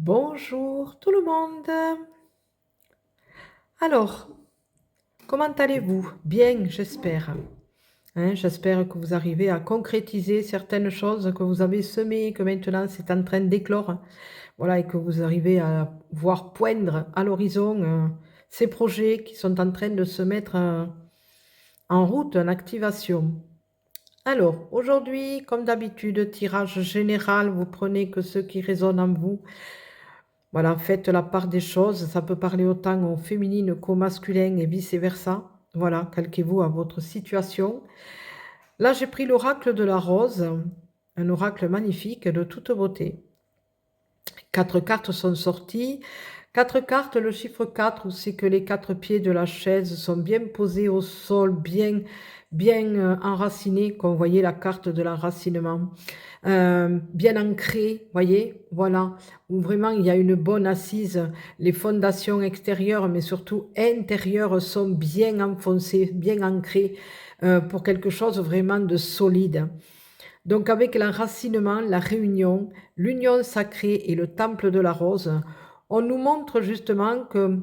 Bonjour tout le monde. Alors, comment allez-vous? Bien, j'espère. J'espère que vous arrivez à concrétiser certaines choses que vous avez semées, que maintenant c'est en train d'éclore. Voilà, et que vous arrivez à voir poindre à l'horizon ces projets qui sont en train de se mettre en route, en activation. Alors, aujourd'hui, comme d'habitude, tirage général, vous prenez que ce qui résonne en vous. Voilà, faites la part des choses. Ça peut parler autant au féminin qu'au masculin et vice-versa. Voilà, calquez-vous à votre situation. Là, j'ai pris l'oracle de la rose, un oracle magnifique de toute beauté. 4 cartes sont sorties. 4 cartes, le chiffre 4, c'est que les 4 pieds de la chaise sont bien posés au sol, bien enracinés, comme vous voyez la carte de l'enracinement. Bien ancré, voyez, voilà, où vraiment il y a une bonne assise, les fondations extérieures, mais surtout intérieures sont bien enfoncées, bien ancrées pour quelque chose vraiment de solide. Donc avec l'enracinement, la réunion, l'union sacrée et le temple de la rose, on nous montre justement que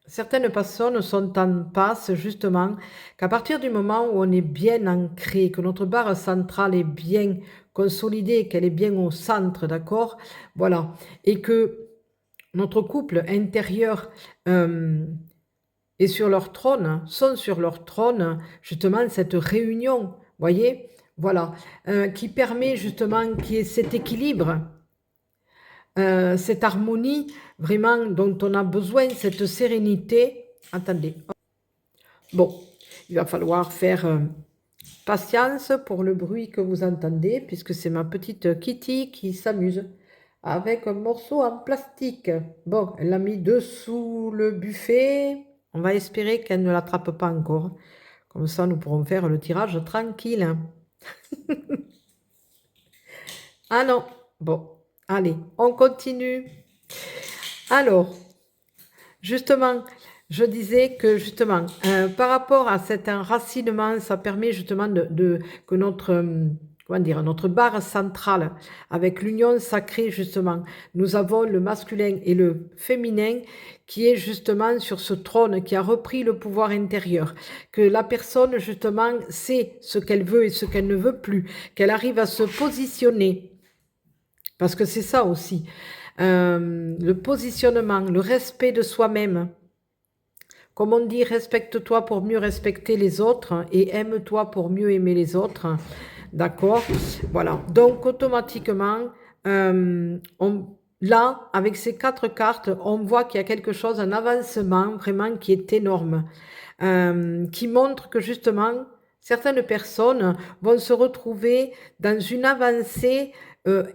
certaines personnes sont en passe justement qu'à partir du moment où on est bien ancré, que notre barre centrale est bien consolidée, qu'elle est bien au centre, d'accord? Voilà. Et que notre couple intérieur est sur leur trône, sont sur leur trône, justement, cette réunion, voyez? Voilà. Qui permet justement qu'il y ait cet équilibre, cette harmonie vraiment dont on a besoin, cette sérénité. Attendez. Bon, il va falloir faire patience pour le bruit que vous entendez, puisque c'est ma petite Kitty qui s'amuse avec un morceau en plastique. Bon, elle l'a mis dessous le buffet. On va espérer qu'elle ne l'attrape pas encore. Comme ça, nous pourrons faire le tirage tranquille. Ah non, bon, allez, on continue. Alors, justement, je disais que justement, par rapport à cet enracinement, ça permet justement que notre barre centrale, avec l'union sacrée justement, nous avons le masculin et le féminin qui est justement sur ce trône, qui a repris le pouvoir intérieur, que la personne justement sait ce qu'elle veut et ce qu'elle ne veut plus, qu'elle arrive à se positionner, parce que c'est ça aussi, le positionnement, le respect de soi-même. Comme on dit, respecte-toi pour mieux respecter les autres et aime-toi pour mieux aimer les autres. D'accord? Voilà. Donc, automatiquement, là, avec ces 4 cartes, on voit qu'il y a quelque chose, un avancement vraiment qui est énorme, qui montre que justement, certaines personnes vont se retrouver dans une avancée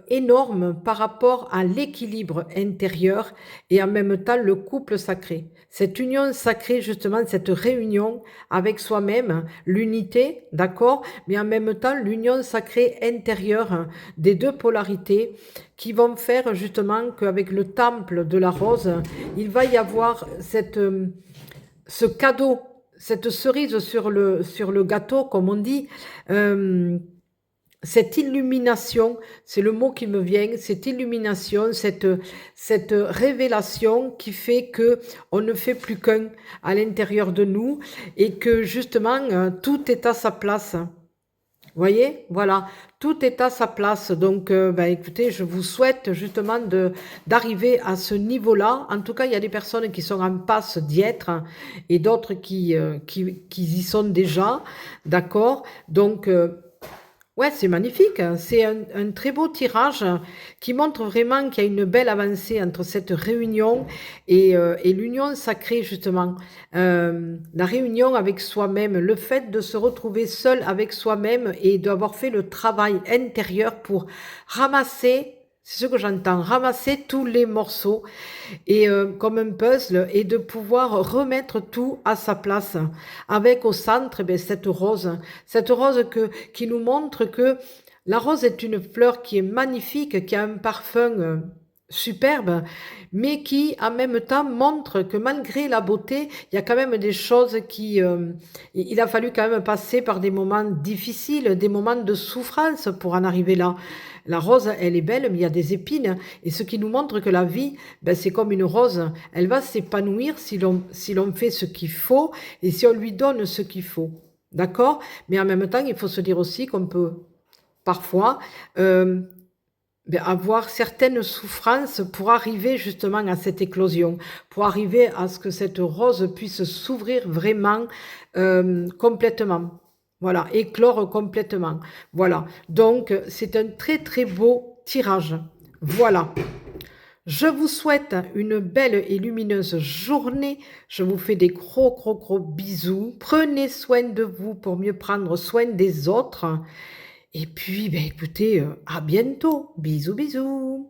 énorme par rapport à l'équilibre intérieur et en même temps le couple sacré. Cette union sacrée, justement, cette réunion avec soi-même, l'unité, d'accord, mais en même temps l'union sacrée intérieure des deux polarités qui vont faire justement qu'avec le temple de la rose, il va y avoir ce cadeau, cette cerise sur le gâteau, comme on dit, cette illumination, c'est le mot qui me vient, cette illumination, cette révélation qui fait que on ne fait plus qu'un à l'intérieur de nous et que justement tout est à sa place. Vous voyez, voilà, tout est à sa place. Donc, écoutez, je vous souhaite justement d'arriver à ce niveau-là. En tout cas, il y a des personnes qui sont en passe d'y être et d'autres qui y sont déjà, d'accord? Donc, ouais, c'est magnifique. C'est un très beau tirage qui montre vraiment qu'il y a une belle avancée entre cette réunion et l'union sacrée, justement. La réunion avec soi-même, le fait de se retrouver seul avec soi-même et d'avoir fait le travail intérieur pour ramasser, c'est ce que j'entends, ramasser tous les morceaux et comme un puzzle et de pouvoir remettre tout à sa place avec au centre cette rose qui nous montre que la rose est une fleur qui est magnifique, qui a un parfum superbe, mais qui en même temps montre que malgré la beauté, il y a quand même des choses il a fallu quand même passer par des moments difficiles, des moments de souffrance pour en arriver là. La rose, elle est belle, mais il y a des épines. Et ce qui nous montre que la vie, ben, c'est comme une rose. Elle va s'épanouir si l'on fait ce qu'il faut et si on lui donne ce qu'il faut. D'accord? Mais en même temps, il faut se dire aussi qu'on peut parfois avoir certaines souffrances pour arriver justement à cette éclosion, pour arriver à ce que cette rose puisse s'ouvrir vraiment complètement. Voilà, éclore complètement. Voilà, donc c'est un très très beau tirage. Voilà. Je vous souhaite une belle et lumineuse journée. Je vous fais des gros gros gros bisous. Prenez soin de vous pour mieux prendre soin des autres. Et puis, écoutez, à bientôt. Bisous bisous.